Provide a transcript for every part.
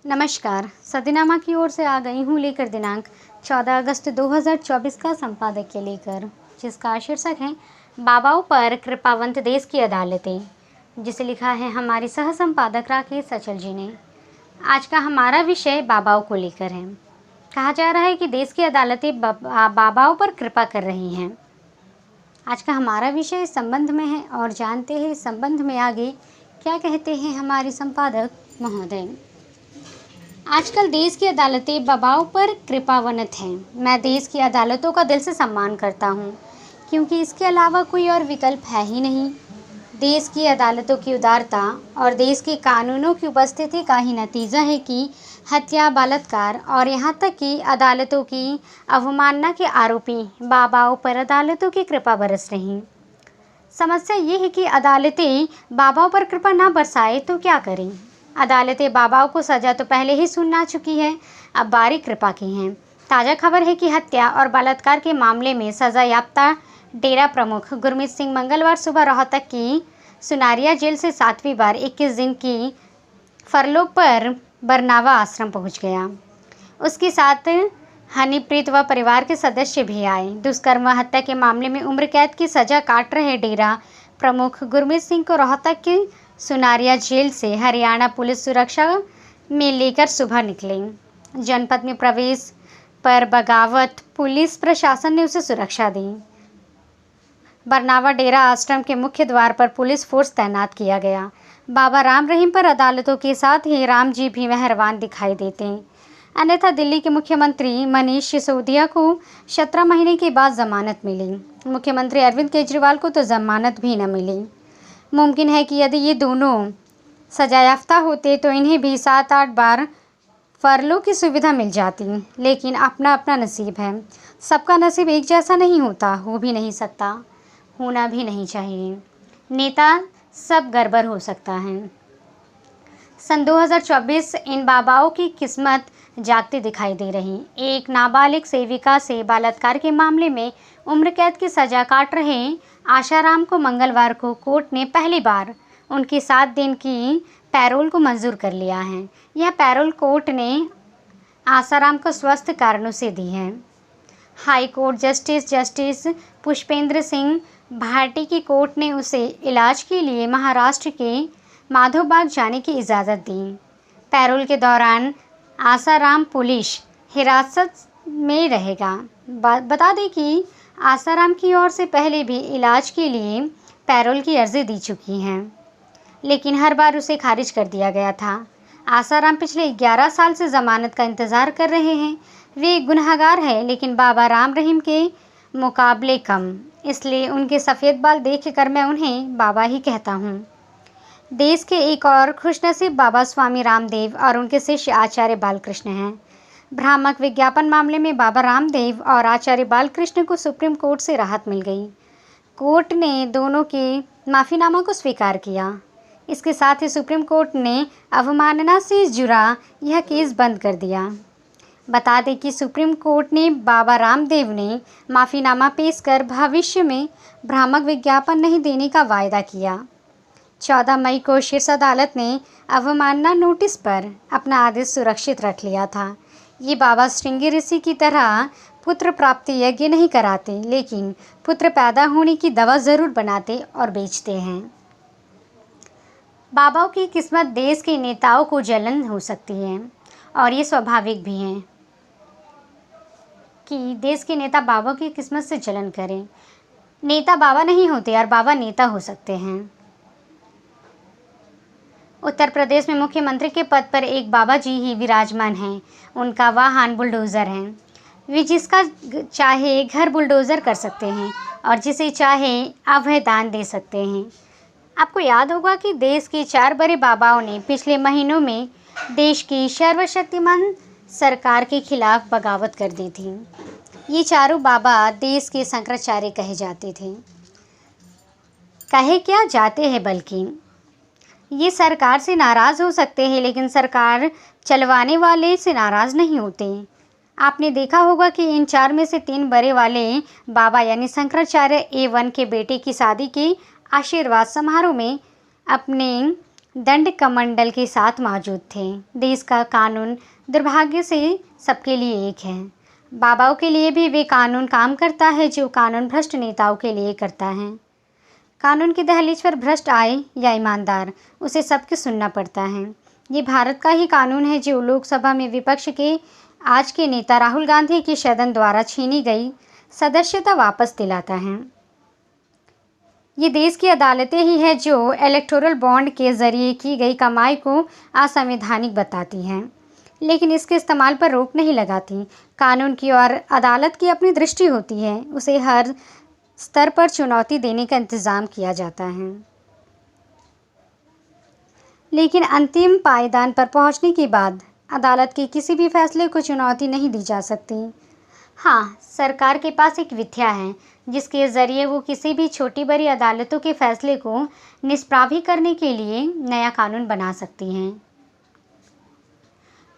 नमस्कार। सदीनामा की ओर से आ गई हूँ लेकर दिनांक 14 अगस्त 2024 का संपादकीय लेकर, जिसका शीर्षक है बाबाओं पर कृपावंत देश की अदालतें, जिसे लिखा है हमारी सह संपादक राकेश सचल जी ने। आज का हमारा विषय बाबाओं को लेकर है। कहा जा रहा है कि देश की अदालतें बाबाओं पर कृपा कर रही हैं। आज का हमारा विषय इस संबंध में है और जानते हैं इस संबंध में आगे क्या कहते हैं हमारे संपादक महोदय। आजकल देश की अदालतें बाबाओं पर कृपावंत हैं। मैं देश की अदालतों का दिल से सम्मान करता हूँ, क्योंकि इसके अलावा कोई और विकल्प है ही नहीं। देश की अदालतों की उदारता और देश के कानूनों की उपस्थिति का ही नतीजा है कि हत्या, बलात्कार और यहाँ तक कि अदालतों की अवमानना के आरोपी बाबाओं पर अदालतों की कृपा बरस रही। समस्या ये है कि अदालतें बाबाओं पर कृपा ना बरसाए तो क्या करें। अदालतें बाबाओं को सजा तो पहले ही सुना चुकी है, अब बारी कृपा की है। ताज़ा खबर है कि हत्या और बलात्कार के मामले में सजा याफ्ता डेरा प्रमुख गुरमीत सिंह मंगलवार सुबह रोहतक की सुनारिया जेल से 7वीं बार 21 दिन की फरलोग पर बरनावा आश्रम पहुंच गया। उसके साथ हनीप्रीत व परिवार के सदस्य भी आए। दुष्कर्म व हत्या के मामले में उम्र कैद की सजा काट रहे डेरा प्रमुख गुरमीत सिंह को रोहतक की सुनारिया जेल से हरियाणा पुलिस सुरक्षा में लेकर सुबह निकले। जनपद में प्रवेश पर बगावत पुलिस प्रशासन ने उसे सुरक्षा दी। बरनावा डेरा आश्रम के मुख्य द्वार पर पुलिस फोर्स तैनात किया गया। बाबा राम रहीम पर अदालतों के साथ ही राम जी भी मेहरबान दिखाई देते हैं। अन्यथा दिल्ली के मुख्यमंत्री मनीष सिसोदिया को 17 महीने के बाद जमानत मिली। मुख्यमंत्री अरविंद केजरीवाल को तो जमानत भी न मिली। मुमकिन है कि यदि ये दोनों सजायाफ्ता होते तो इन्हें भी 7-8 बार फरलो की सुविधा मिल जाती, लेकिन अपना अपना नसीब है। सबका नसीब एक जैसा नहीं होता, हो भी नहीं सकता, होना भी नहीं चाहिए। नेता सब गड़बड़ हो सकता है। सन 2024 इन बाबाओं की किस्मत जागती दिखाई दे रही। एक नाबालिग सेविका से बलात्कार के मामले में उम्र कैद की सजा काट रहे आशाराम को मंगलवार को कोर्ट ने पहली बार उनकी 7 दिन की पैरोल को मंजूर कर लिया है। यह पैरोल कोर्ट ने आशाराम को स्वास्थ्य कारणों से दी है। High court justice Pushpendra Singh Bhati की कोर्ट ने उसे इलाज के लिए महाराष्ट्र के माधोबाग जाने की इजाज़त दी। पैरोल के दौरान आशाराम पुलिस हिरासत में रहेगा। बता दें कि आशाराम की ओर से पहले भी इलाज के लिए पैरोल की अर्जी दी चुकी हैं, लेकिन हर बार उसे खारिज कर दिया गया था। आशाराम पिछले 11 साल से जमानत का इंतज़ार कर रहे हैं। वे एक गुनहगार हैं, लेकिन बाबा राम रहीम के मुकाबले कम, इसलिए उनके सफ़ेद बाल देख कर मैं उन्हें बाबा ही कहता हूँ। देश के एक और खुशनसीब बाबा स्वामी रामदेव और उनके शिष्य आचार्य बालकृष्ण हैं। भ्रामक विज्ञापन मामले में बाबा रामदेव और आचार्य बालकृष्ण को सुप्रीम कोर्ट से राहत मिल गई। कोर्ट ने दोनों के माफ़ीनामा को स्वीकार किया। इसके साथ ही सुप्रीम कोर्ट ने अवमानना से जुड़ा यह केस बंद कर दिया। बता दें कि सुप्रीम कोर्ट ने बाबा रामदेव ने माफ़ीनामा पेश कर भविष्य में भ्रामक विज्ञापन नहीं देने का वायदा किया। 14 मई को शीर्ष अदालत ने अवमानना नोटिस पर अपना आदेश सुरक्षित रख लिया था। ये बाबा श्रृंगी ऋषि की तरह पुत्र प्राप्ति यज्ञ नहीं कराते, लेकिन पुत्र पैदा होने की दवा ज़रूर बनाते और बेचते हैं। बाबाओं की किस्मत देश के नेताओं को जलन हो सकती है, और ये स्वाभाविक भी है कि देश के नेता बाबा की किस्मत से जलन करें। नेता बाबा नहीं होते और बाबा नेता हो सकते हैं। उत्तर प्रदेश में मुख्यमंत्री के पद पर एक बाबा जी ही विराजमान हैं। उनका वाहन बुलडोज़र है। वे जिसका चाहे घर बुलडोज़र कर सकते हैं और जिसे चाहे अभय दान दे सकते हैं। आपको याद होगा कि देश के 4 बड़े बाबाओं ने पिछले महीनों में देश की सर्वशक्तिमान सरकार के खिलाफ बगावत कर दी थी। ये चारों बाबा देश के शंकराचार्य कहे जाते थे। कहे क्या जाते हैं, बल्कि ये सरकार से नाराज़ हो सकते हैं, लेकिन सरकार चलवाने वाले से नाराज़ नहीं होते। आपने देखा होगा कि इन 4 में से 3 बड़े वाले बाबा यानी शंकराचार्य A1 के बेटे की शादी के आशीर्वाद समारोह में अपने दंड कमंडल के साथ मौजूद थे। देश का कानून दुर्भाग्य से सबके लिए एक है। बाबाओं के लिए भी वे कानून काम करता है जो कानून भ्रष्ट नेताओं के लिए करता है। कानून की दहलीज पर भ्रष्ट आए या ईमानदार, उसे सबके सुनना पड़ता है। ये भारत का ही कानून है जो लोकसभा में विपक्ष के आज के नेता राहुल गांधी की सदन द्वारा छीनी गई सदस्यता वापस दिलाता है। ये देश की अदालतें ही है जो इलेक्टोरल बॉन्ड के जरिए की गई कमाई को असंवैधानिक बताती हैं, लेकिन इसके इस्तेमाल पर रोक नहीं लगाती। कानून की और अदालत की अपनी दृष्टि होती है, उसे हर स्तर पर चुनौती देने का इंतज़ाम किया जाता है, लेकिन अंतिम पायदान पर पहुंचने के बाद अदालत के किसी भी फैसले को चुनौती नहीं दी जा सकती। हाँ, सरकार के पास एक विधिया है जिसके ज़रिए वो किसी भी छोटी बड़ी अदालतों के फैसले को निष्प्रभावी करने के लिए नया कानून बना सकती हैं।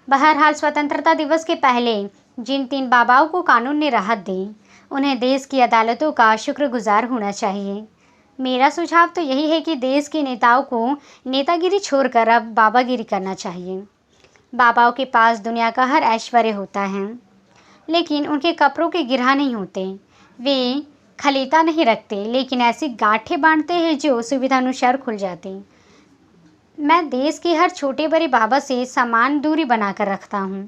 बहरहाल, स्वतंत्रता दिवस के पहले जिन 3 बाबाओं को कानून ने राहत दी, उन्हें देश की अदालतों का शुक्रगुजार होना चाहिए। मेरा सुझाव तो यही है कि देश के नेताओं को नेतागिरी छोड़कर अब बाबागिरी करना चाहिए। बाबाओं के पास दुनिया का हर ऐश्वर्य होता है, लेकिन उनके कपड़ों के गिरहा नहीं होते। वे खलीता नहीं रखते, लेकिन ऐसी गांठें बांधते हैं जो सुविधानुसार खुल जाती। मैं देश के हर छोटे बड़े बाबा से समान दूरी बनाकर रखता हूँ।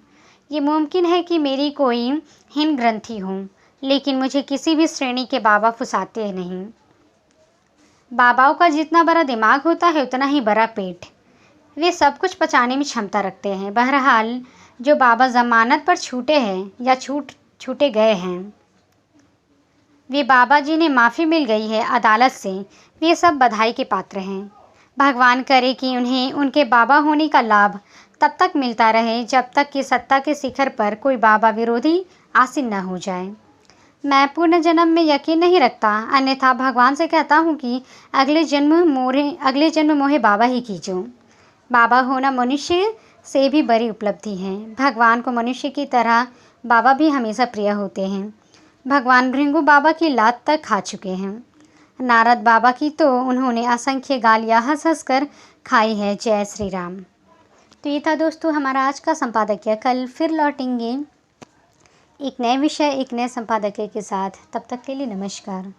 ये मुमकिन है कि मेरी कोई हीन ग्रंथि हो, लेकिन मुझे किसी भी श्रेणी के बाबा फुसाते नहीं। बाबाओं का जितना बड़ा दिमाग होता है उतना ही बड़ा पेट। वे सब कुछ पचाने में क्षमता रखते हैं। बहरहाल, जो बाबा जमानत पर छूटे हैं या छूटे गए हैं, वे बाबा जिन्हें माफ़ी मिल गई है अदालत से, वे सब बधाई के पात्र हैं। भगवान करे कि उन्हें उनके बाबा होने का लाभ तब तक मिलता रहे जब तक कि सत्ता के शिखर पर कोई बाबा विरोधी आसीन न हो जाए। मैं पूर्ण जन्म में यकीन नहीं रखता, अन्यथा भगवान से कहता हूँ कि अगले जन्म मोहे बाबा ही कीजो। बाबा होना मनुष्य से भी बड़ी उपलब्धि है। भगवान को मनुष्य की तरह बाबा भी हमेशा प्रिय होते हैं। भगवान भृंगु बाबा की लात तक खा चुके हैं। नारद बाबा की तो उन्होंने असंख्य गालियाँ हंस हंस कर खाई है। जय श्री राम। तो ये था दोस्तों हमारा आज का संपादकीय। कल फिर लौटेंगे एक नए विषय, एक नए संपादकीय के साथ। तब तक के लिए नमस्कार।